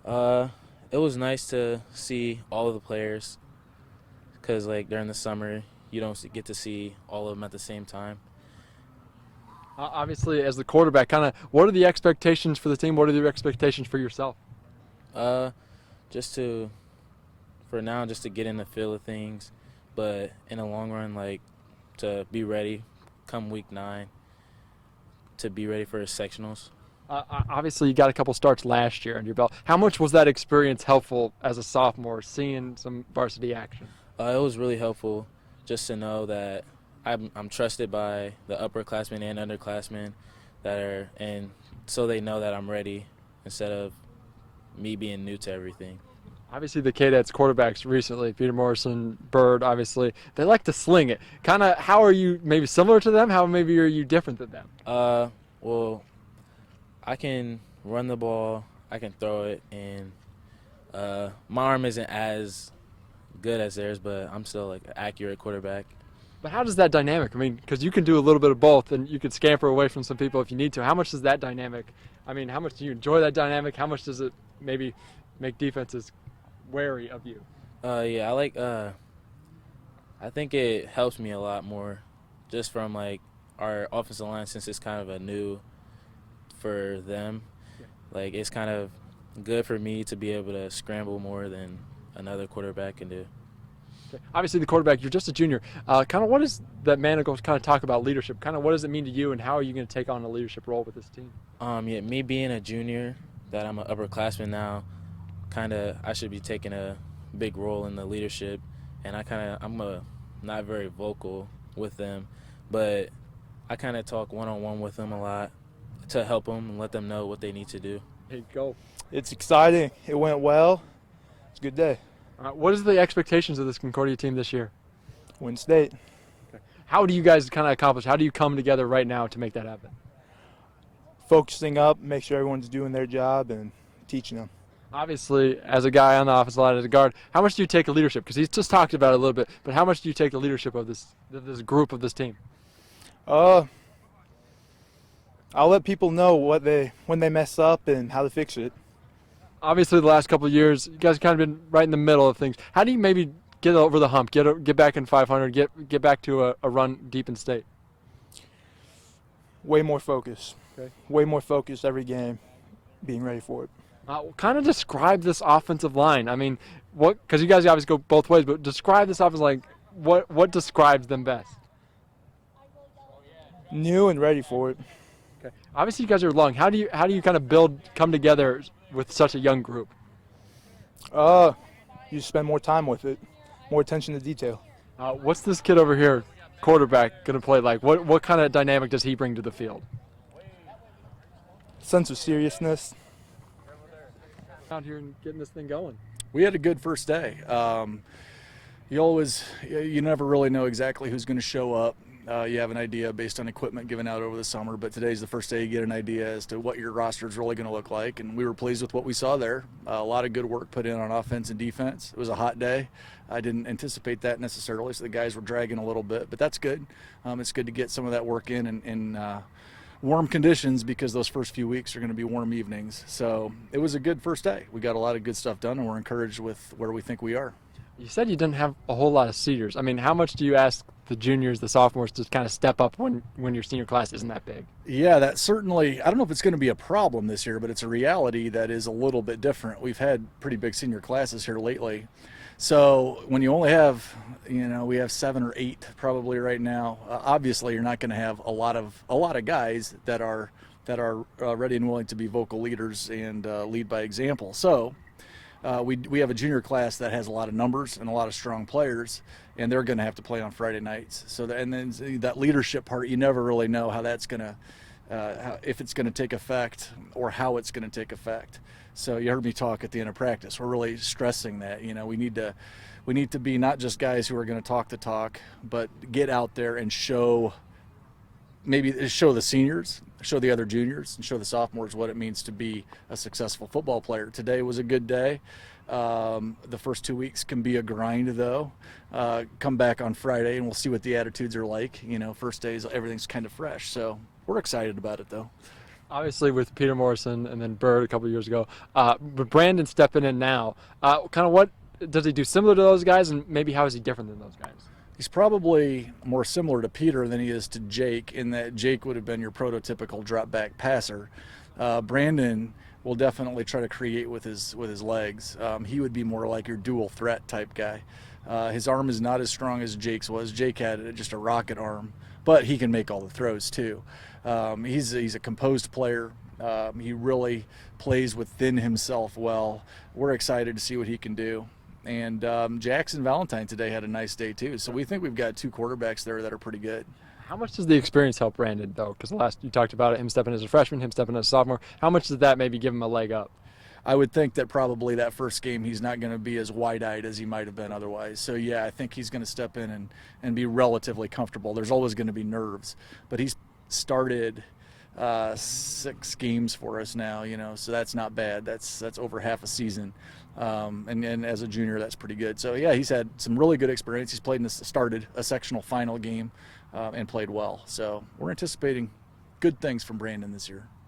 Uh, it was nice to see all of the players because, like, during the summer, you don't get to see all of them at the same time. Obviously, as the quarterback, kind of, what are the expectations for the team? What are the expectations for yourself? Uh, just to, for now, just to get in the feel of things, but in the long run, like, to be ready come week 9, to be ready for sectionals. Obviously, you got a couple starts last year under your belt. How much was that experience helpful as a sophomore, seeing some varsity action? It was really helpful just to know that I'm trusted by the upperclassmen and underclassmen that are, and so they know that I'm ready instead of me being new to everything. Obviously, the Cadets quarterbacks recently, Peter Morrison, Bird, obviously, they like to sling it. Kind of, how are you maybe similar to them? How maybe are you different than them? Well, I can run the ball, I can throw it, and my arm isn't as good as theirs, but I'm still like an accurate quarterback. But how does that dynamic? I mean, because you can do a little bit of both, and you can scamper away from some people if you need to. How much does that dynamic? I mean, how much do you enjoy that dynamic? How much does it maybe make defenses wary of you? Yeah, I like. I think it helps me a lot more, just from like our offensive line since it's kind of a new for them. Yeah. Like it's kind of good for me to be able to scramble more than another quarterback can do. Okay. Obviously, the quarterback, you're just a junior. Kind of what is that Mannigel kind of talk about leadership? Kind of what does it mean to you, and how are you going to take on a leadership role with this team? Yeah, me being a junior, that I'm an upperclassman now, kind of I should be taking a big role in the leadership, and I'm not very vocal with them, but I kind of talk one-on-one with them a lot to help them and let them know what they need to do. Hey, go. It's exciting. It went well. It's a good day. What is the expectations of this Concordia team this year? Win state. Okay. How do you guys kind of accomplish? How do you come together right now to make that happen? Focusing up, make sure everyone's doing their job and teaching them. Obviously, as a guy on the offensive line, as a guard, how much do you take the leadership? Because he's just talked about it a little bit, but how much do you take the leadership of this group of this team? Uh, I'll let people know when they mess up and how to fix it. Obviously, the last couple of years, you guys have kind of been right in the middle of things. How do you maybe get over the hump, get back in 500, get back to a run deep in state? Way more focus. Okay. Way more focus every game. Being ready for it. Kind of describe this offensive line. I mean, what? Because you guys obviously go both ways, but describe this offensive line. What describes them best? New and ready for it. Okay. Obviously, you guys are long. How do you kind of come together with such a young group? You spend more time with it, more attention to detail. What's this kid over here, quarterback, going to play like? What kind of dynamic does he bring to the field? Sense of seriousness. Out here and getting this thing going. We had a good first day. You never really know exactly who's going to show up. You have an idea based on equipment given out over the summer, but today's the first day you get an idea as to what your roster is really going to look like, and we were pleased with what we saw there. A lot of good work put in on offense and defense. It was a hot day. I didn't anticipate that necessarily, so the guys were dragging a little bit, but that's good. It's good to get some of that work in warm conditions, because those first few weeks are going to be warm evenings. So it was a good first day. We got a lot of good stuff done, and we're encouraged with where we think we are. You said you didn't have a whole lot of seniors. I mean, how much do you ask the juniors, the sophomores, to kind of step up when your senior class isn't that big? Yeah, that certainly, I don't know if it's going to be a problem this year, but it's a reality that is a little bit different. We've had pretty big senior classes here lately. So when you only have, we have 7 or 8 probably right now. Obviously, you're not going to have a lot of guys that are ready and willing to be vocal leaders and lead by example. So we have a junior class that has a lot of numbers and a lot of strong players, and they're going to have to play on Friday nights. So and then that leadership part, you never really know how that's going to, if it's going to take effect or how it's going to take effect. So you heard me talk at the end of practice. We're really stressing that. We need to be not just guys who are going to talk the talk, but get out there and show the seniors, show the other juniors, and show the sophomores what it means to be a successful football player. Today was a good day. The first 2 weeks can be a grind, though. Come back on Friday, and we'll see what the attitudes are like. First days, everything's kind of fresh. So we're excited about it, though. Obviously, with Peter Morrison and then Bird a couple of years ago, but Brandon stepping in now, kind of what does he do similar to those guys, and maybe how is he different than those guys? He's probably more similar to Peter than he is to Jake, in that Jake would have been your prototypical drop back passer. Brandon will definitely try to create with his legs. He would be more like your dual threat type guy. His arm is not as strong as Jake's was. Jake had just a rocket arm, but he can make all the throws too. He's a composed player. He really plays within himself well. We're excited to see what he can do. And Jackson Valentine today had a nice day too. So we think we've got two quarterbacks there that are pretty good. How much does the experience help Brandon, though? Because last you talked about it, him stepping as a freshman, him stepping as a sophomore. How much does that maybe give him a leg up? I would think that probably that first game he's not going to be as wide-eyed as he might have been otherwise. So, yeah, I think he's going to step in and be relatively comfortable. There's always going to be nerves. But he's started 6 games for us now, so that's not bad. That's over half a season. And as a junior, that's pretty good. So, yeah, he's had some really good experience. He's started a sectional final game and played well. So we're anticipating good things from Brandon this year.